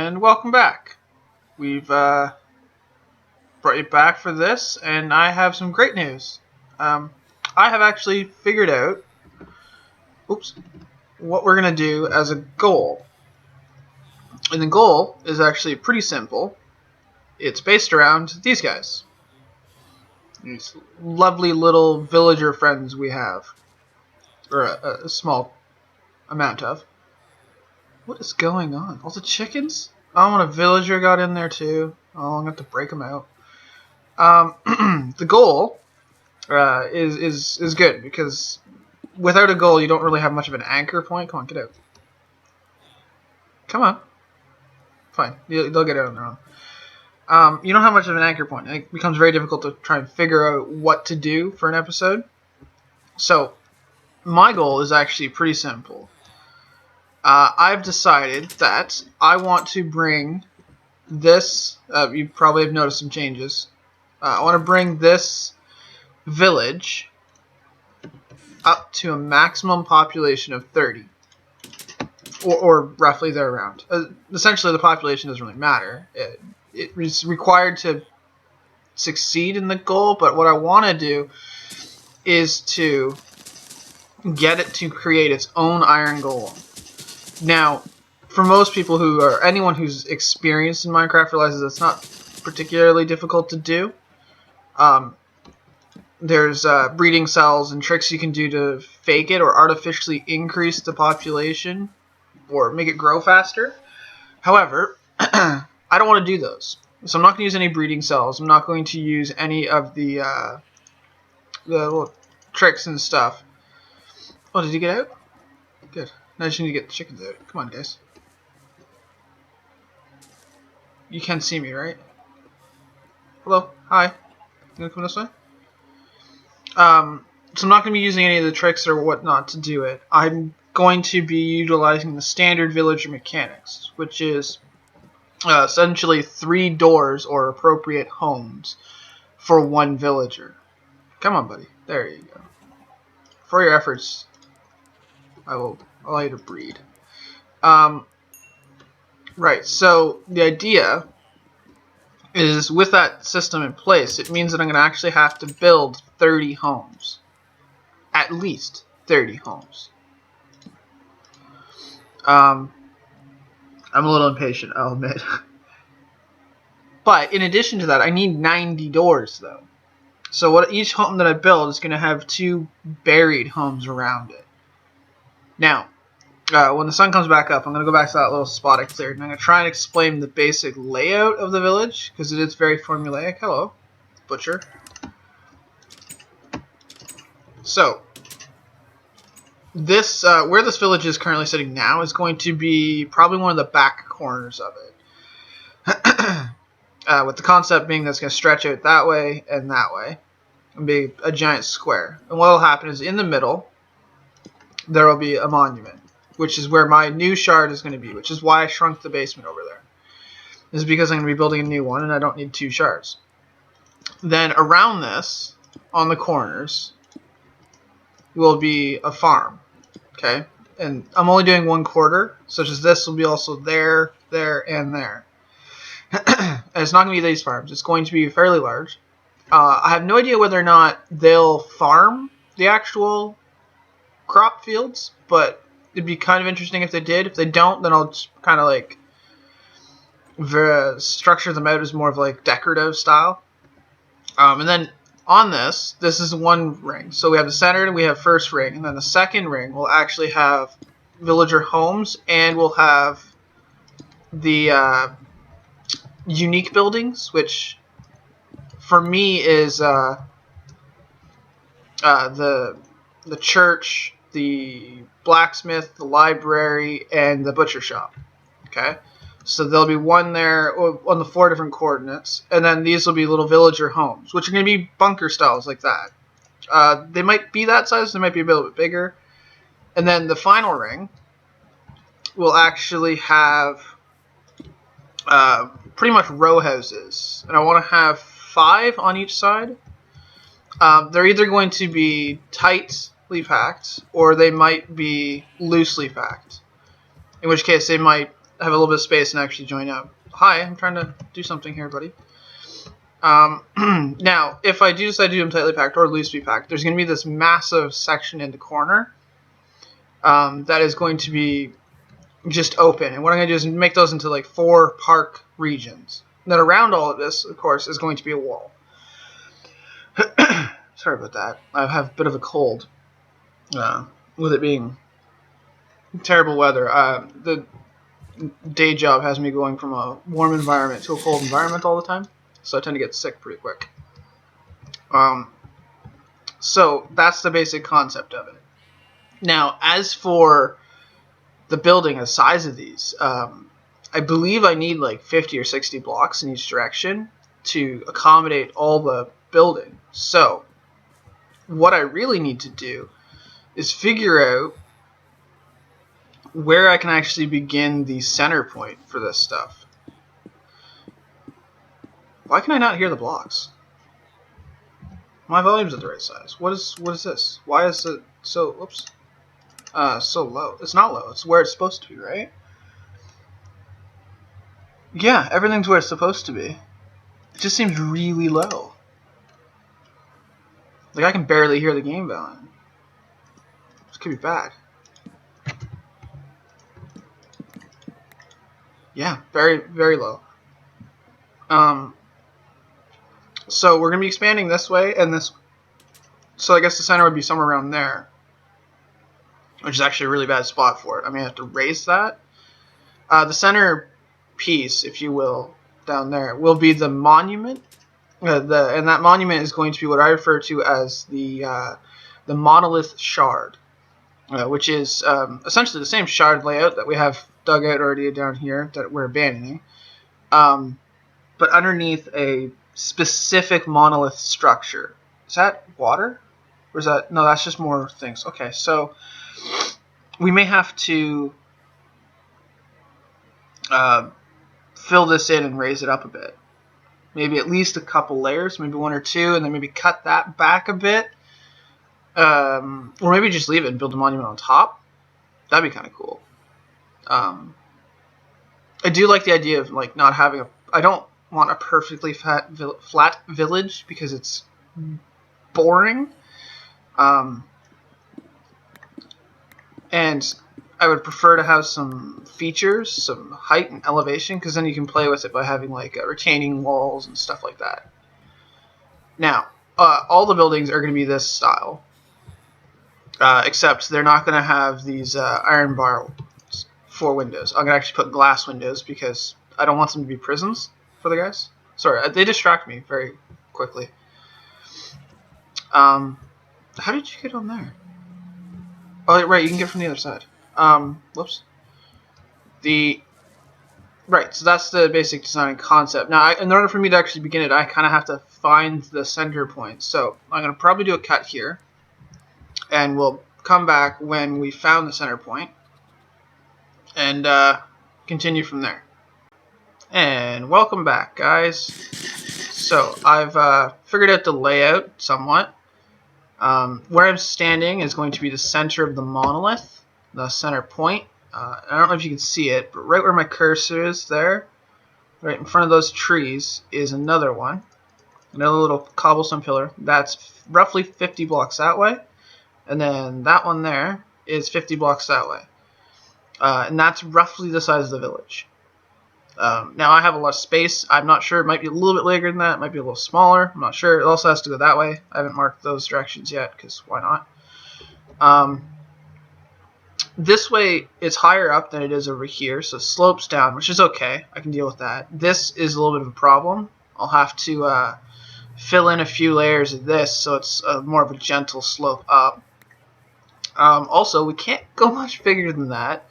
and welcome back. We've brought you back for this, and I have some great news. I have actually figured out, what we're going to do as a goal. And the goal is actually pretty simple. It's based around these guys. These lovely little villager friends we have. Or a small amount of. What is going on? All the chickens? Oh, and a villager got in there too. Oh, I'm going to have to break them out. The goal is good because without a goal, you don't really have much of an anchor point. Come on, get out. Come on. Fine, they'll get out on their own. You don't have much of an anchor point. It becomes very difficult to try and figure out what to do for an episode. So, my goal is actually pretty simple. I've decided that I want to bring this. You probably have noticed some changes. I want to bring this village up to a maximum population of 30. Or roughly there around. Essentially, the population doesn't really matter. It is required to succeed in the goal, but what I want to do is to get it to create its own iron golem. Now, for most people anyone who's experienced in Minecraft realizes it's not particularly difficult to do. There's breeding cells and tricks you can do to fake it or artificially increase the population or make it grow faster. However, I don't want to do those. So I'm not going to use any breeding cells. I'm not going to use any of the little tricks and stuff. Oh, did you get out? Good. Now I just need to get the chickens out. Come on, guys. You can see me, right? Hello? Hi. You gonna come this way? So I'm not going to be using any of the tricks or whatnot to do it. I'm going to be utilizing the standard villager mechanics, which is essentially 3 doors or appropriate homes for 1 villager. Come on, buddy. There you go. For your efforts, I will allow you to breed. Right, so the idea is with that system in place, it means that I'm going to actually have to build 30 homes. At least 30 homes. I'm a little impatient, I'll admit. But in addition to that, I need 90 doors, though. So each home that I build is going to have 2 buried homes around it. Now, when the sun comes back up, I'm going to go back to that little spot I cleared, and I'm going to try and explain the basic layout of the village, because it is very formulaic. Hello, butcher. So, this where this village is currently sitting now is going to be probably one of the back corners of it. With the concept being that it's going to stretch out that way and be a giant square. And what will happen is in the middle, there will be a monument, which is where my new shard is going to be, which is why I shrunk the basement over there. This is because I'm going to be building a new one, and I don't need 2 shards. Then around this, on the corners, will be a farm. Okay? And I'm only doing 1/4, such as this will be also there, and there. And it's not going to be these farms. It's going to be fairly large. I have no idea whether or not they'll farm the actual crop fields, but it'd be kind of interesting if they did. If they don't, then I'll just kind of like structure them out as more of like decorative style. And then on this is 1 ring. So we have the center and we have first ring, and then the second ring will actually have villager homes, and we'll have the unique buildings, which for me is the church, the blacksmith, the library, and the butcher shop. Okay, so there'll be 1 there on the 4 different coordinates, and then these will be little villager homes, which are going to be bunker styles like that. They might be that size, they might be a little bit bigger. And then the final ring will actually have pretty much row houses, and I want to have 5 on each side. They're either going to be tightly packed, or they might be loosely packed. In which case, they might have a little bit of space and actually join up. Hi, I'm trying to do something here, buddy. Now, if I do decide to do them tightly packed or loosely packed, there's going to be this massive section in the corner that is going to be just open. And what I'm going to do is make those into like 4 park regions. And then around all of this, of course, is going to be a wall. Sorry about that. I have a bit of a cold with it being terrible weather. The day job has me going from a warm environment to a cold environment all the time, so I tend to get sick pretty quick. So that's the basic concept of it. Now, as for the building, the size of these, I believe I need like 50 or 60 blocks in each direction to accommodate all the building. So what I really need to do is figure out where I can actually begin the center point for this stuff. Why can I not hear the blocks? My volume's at the right size. What is this? Why is it so so low? It's not low. It's where it's supposed to be, right? Yeah, everything's where it's supposed to be. It just seems really low. Like I can barely hear the game volume. This could be bad. Yeah, very, very low. So we're going to be expanding this way and this. So I guess the center would be somewhere around there, which is actually a really bad spot for it. I may have to raise that. The center piece, if you will, down there, will be the monument. And that monument is going to be what I refer to as the monolith shard, which is essentially the same shard layout that we have dug out already down here that we're abandoning, but underneath a specific monolith structure. Is that water? Or is that... No, that's just more things. Okay, so we may have to fill this in and raise it up a bit. Maybe at least a couple layers, maybe 1 or 2, and then maybe cut that back a bit. Or maybe just leave it and build a monument on top. That'd be kind of cool. I do like the idea of like not having a... I don't want a perfectly flat village because it's boring. And I would prefer to have some features, some height and elevation, because then you can play with it by having like retaining walls and stuff like that. Now, all the buildings are going to be this style, except they're not going to have these iron bar for windows. I'm going to actually put glass windows because I don't want them to be prisons for the guys. Sorry, they distract me very quickly. How did you get on there? Oh, right, you can get from the other side. Whoops. Right, so that's the basic design concept. Now, in order for me to actually begin it, I kind of have to find the center point. So I'm going to probably do a cut here, and we'll come back when we found the center point, and continue from there. And welcome back, guys. So I've figured out the layout somewhat. Where I'm standing is going to be the center of the monolith, the center point. I don't know if you can see it, but right where my cursor is there, right in front of those trees, is another one. Another little cobblestone pillar. That's roughly 50 blocks that way. And then that one there is 50 blocks that way. And that's roughly the size of the village. Now I have a lot of space. I'm not sure. It might be a little bit bigger than that. It might be a little smaller. I'm not sure. It also has to go that way. I haven't marked those directions yet because why not? This way it's higher up than it is over here, so it slopes down, which is okay. I can deal with that. This is a little bit of a problem. I'll have to fill in a few layers of this so it's more of a gentle slope up. Also, we can't go much bigger than that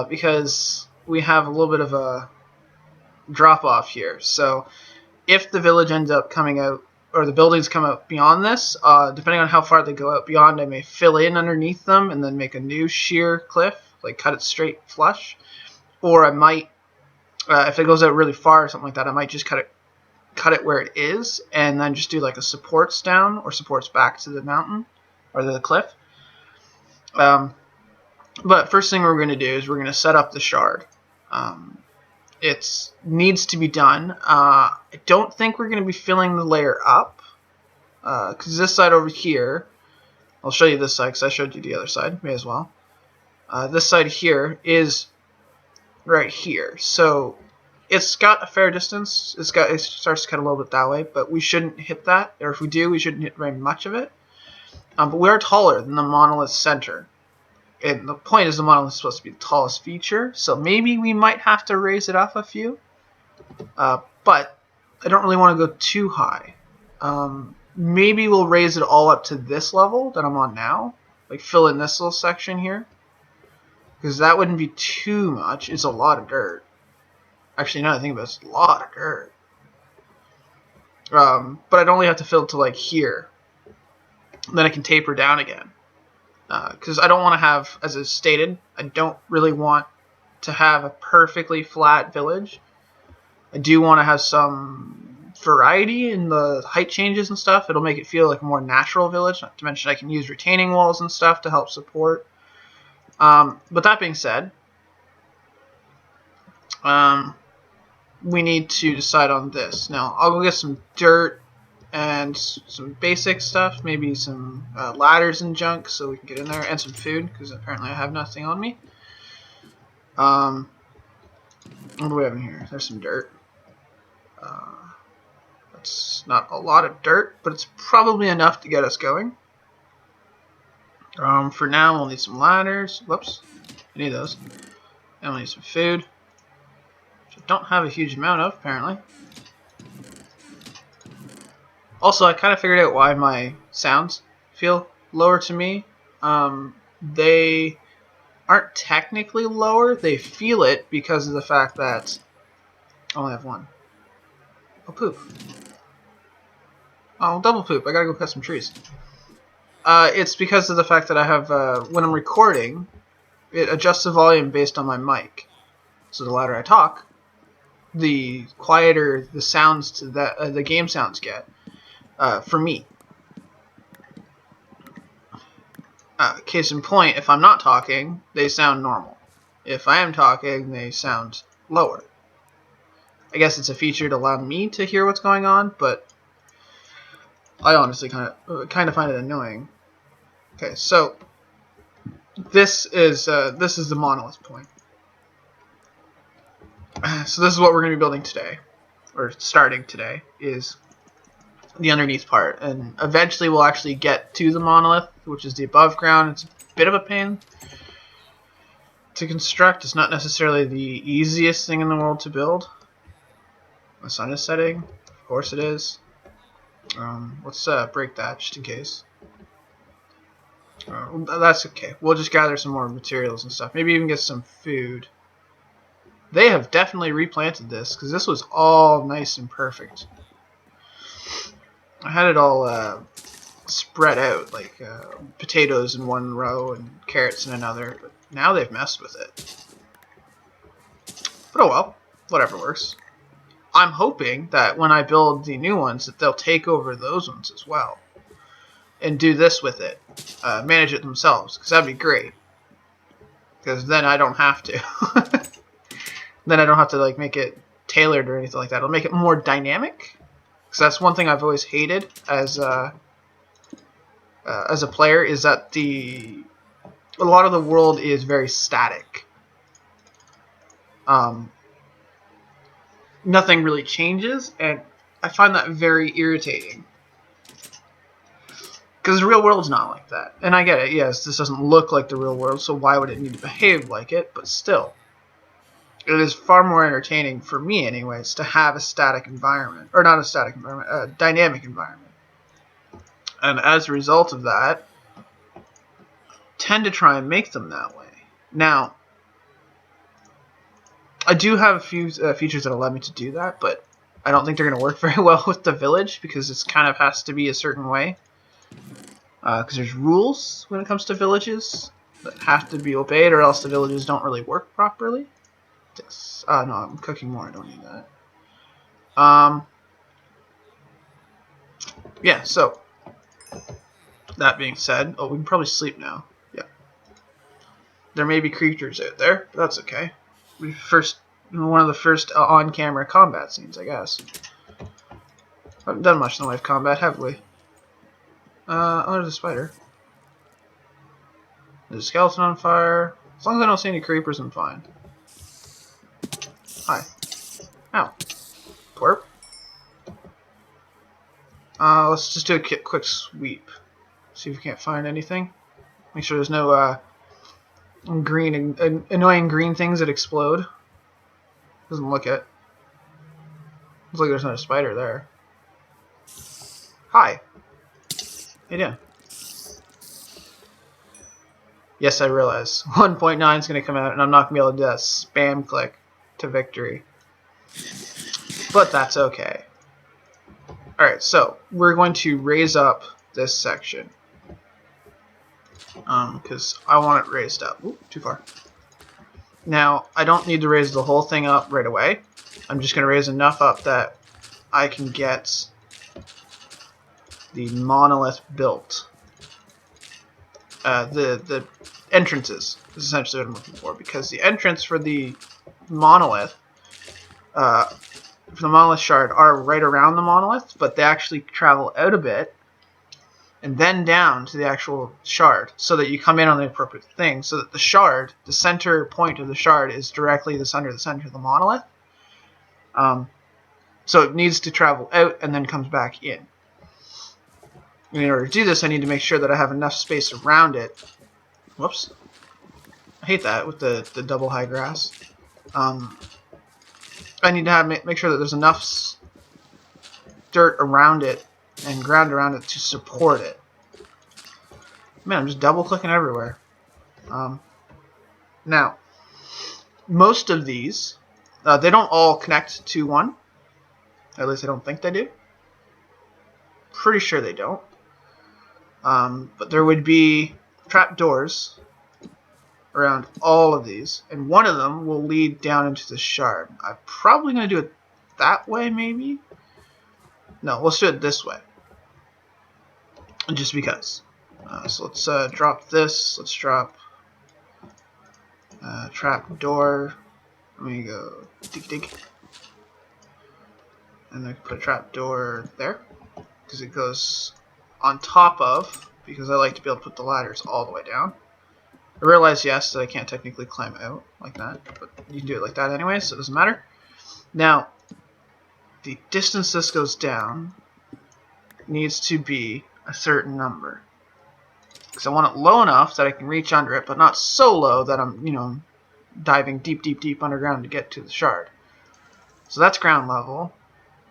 because we have a little bit of a drop off here. So if the village ends up coming out, or the buildings come out beyond this, depending on how far they go out beyond, I may fill in underneath them and then make a new sheer cliff, like cut it straight flush. Or I might, if it goes out really far or something like that, I might just cut it where it is and then just do like a supports down or supports back to the mountain or the cliff. But first thing we're going to do is we're going to set up the shard. It needs to be done. I don't think we're going to be filling the layer up, because this side over here, I'll show you this side because I showed you the other side, may as well. This side here is right here, so it's got a fair distance. It starts to cut a little bit that way, but we shouldn't hit that, or if we do, we shouldn't hit very much of it. But we are taller than the monolith center. And the point is the monolith is supposed to be the tallest feature, so maybe we might have to raise it up a few. But I don't really want to go too high. Maybe we'll raise it all up to this level that I'm on now. Like fill in this little section here. Because that wouldn't be too much. It's a lot of dirt. Actually, now that I think about it, it's a lot of dirt. But I'd only have to fill it to like here. Then I can taper down again. Because I don't want to have, as I stated, I don't really want to have a perfectly flat village. I do want to have some variety in the height changes and stuff. It'll make it feel like a more natural village. Not to mention I can use retaining walls and stuff to help support. But that being said, we need to decide on this. Now, I'll go get some dirt and some basic stuff, maybe some ladders and junk so we can get in there, and some food, because apparently I have nothing on me. What do we have in here? There's some dirt. That's not a lot of dirt, but it's probably enough to get us going. For now, we'll need some ladders. Whoops. I need those. And we'll need some food, which I don't have a huge amount of, apparently. Also, I kind of figured out why my sounds feel lower to me. They aren't technically lower. They feel it because of the fact that I only have one. Oh, poop. Oh, double poop. I gotta go cut some trees. It's because of the fact that I have, when I'm recording, it adjusts the volume based on my mic. So the louder I talk, the quieter the sounds to that the game sounds get. For me. Case in point, if I'm not talking, they sound normal. If I am talking, they sound lower. I guess it's a feature to allow me to hear what's going on, but I honestly kind of find it annoying. Okay, so this is the monolith point. So this is what we're going to be building today, or starting today, is the underneath part, and eventually we'll actually get to the monolith, which is the above ground. It's a bit of a pain to construct. It's not necessarily the easiest thing in the world to build. The sun is setting, of course it is. Let's break that just in case. That's okay. We'll just gather some more materials and stuff. Maybe even get some food. They have definitely replanted this, because this was all nice and perfect. I had it all spread out, like potatoes in one row and carrots in another, but now they've messed with it. But oh well, whatever works. I'm hoping that when I build the new ones that they'll take over those ones as well and do this with it, manage it themselves, because that'd be great. Because then I don't have to. Then I don't have to like make it tailored or anything like that. It'll make it more dynamic. Because that's one thing I've always hated as a player, is that a lot of the world is very static. Nothing really changes, and I find that very irritating. Because the real world's not like that. And I get it, yes, this doesn't look like the real world, so why would it need to behave like it? But still, it is far more entertaining, for me anyways, to have a static environment. Or not a static environment, a dynamic environment. And as a result of that, tend to try and make them that way. Now, I do have a few features that allow me to do that, but I don't think they're going to work very well with the village, because it kind of has to be a certain way. Because there's rules when it comes to villages that have to be obeyed, or else the villages don't really work properly. No, I'm cooking more. I don't need that. Yeah, so that being said, we can probably sleep now. Yeah. There may be creatures out there, but that's okay. one of the first on-camera combat scenes, I guess. Haven't done much in the way of combat, have we? Oh, there's a spider. There's a skeleton on fire. As long as I don't see any creepers, I'm fine. Hi. Ow. Twerp. Let's just do a quick sweep. See if we can't find anything. Make sure there's no annoying green things that explode. Doesn't look it. Looks like there's not a spider there. Hi. How you doing? Yes, I realize 1.9 is going to come out, and I'm not going to be able to do that spam click to victory. But that's okay. Alright, so we're going to raise up this section. Because I want it raised up. Ooh, too far. Now, I don't need to raise the whole thing up right away. I'm just going to raise enough up that I can get the monolith built. The entrances is essentially what I'm looking for, because the entrance for the monolith shard are right around the monolith, but they actually travel out a bit and then down to the actual shard, so that you come in on the appropriate thing, so that the shard, the center point of the shard, is directly the center of the monolith. So it needs to travel out and then comes back in. And in order to do this, I need to make sure that I have enough space around it. Whoops. I hate that with the double high grass. I need to make sure that there's enough dirt around it and ground around it to support it. Man, I'm just double clicking everywhere. Now, most of these, they don't all connect to one. At least I don't think they do. Pretty sure they don't. But there would be trapdoors around all of these, and one of them will lead down into the shard. I'm probably going to do it that way, maybe? No, let's do it this way. Just because. So let's drop this. Let's drop trapdoor. Let me go dig. And then put a trapdoor there, because it goes on top of, because I like to be able to put the ladders all the way down. I realize, yes, that I can't technically climb out like that, but you can do it like that anyway, so it doesn't matter. Now, the distance this goes down needs to be a certain number, because I want it low enough that I can reach under it, but not so low that I'm, diving deep underground to get to the shard. So that's ground level,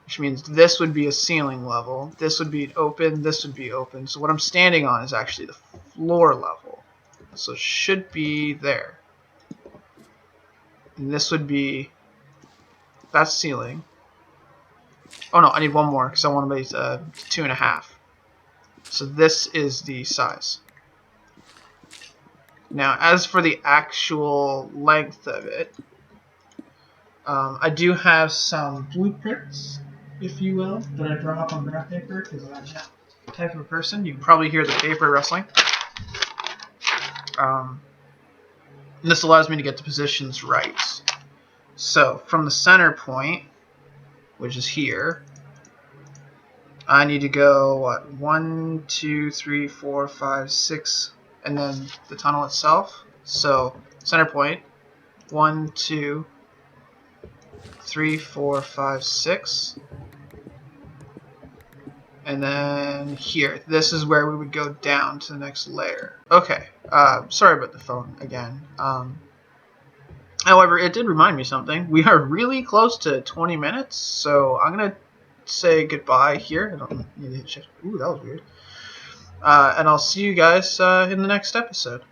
which means this would be a ceiling level, this would be open, this would be open. So what I'm standing on is actually the floor level. So it should be there. And this would be, that's ceiling. Oh no, I need one more because I want to make 2.5. So this is the size. Now, as for the actual length of it, I do have some blueprints, if you will, that I draw up on graph paper, because I'm that type of person. You can probably hear the paper rustling. And this allows me to get the positions right. So, from the center point, which is here, I need to go, 1, 2, 3, 4, 5, 6, and then the tunnel itself. So, center point, 1, 2, 3, 4, 5, 6. And then here, this is where we would go down to the next layer. Okay, sorry about the phone again. However, it did remind me something. We are really close to 20 minutes, so I'm going to say goodbye here. I don't need to hit shift. Ooh, that was weird. And I'll see you guys in the next episode.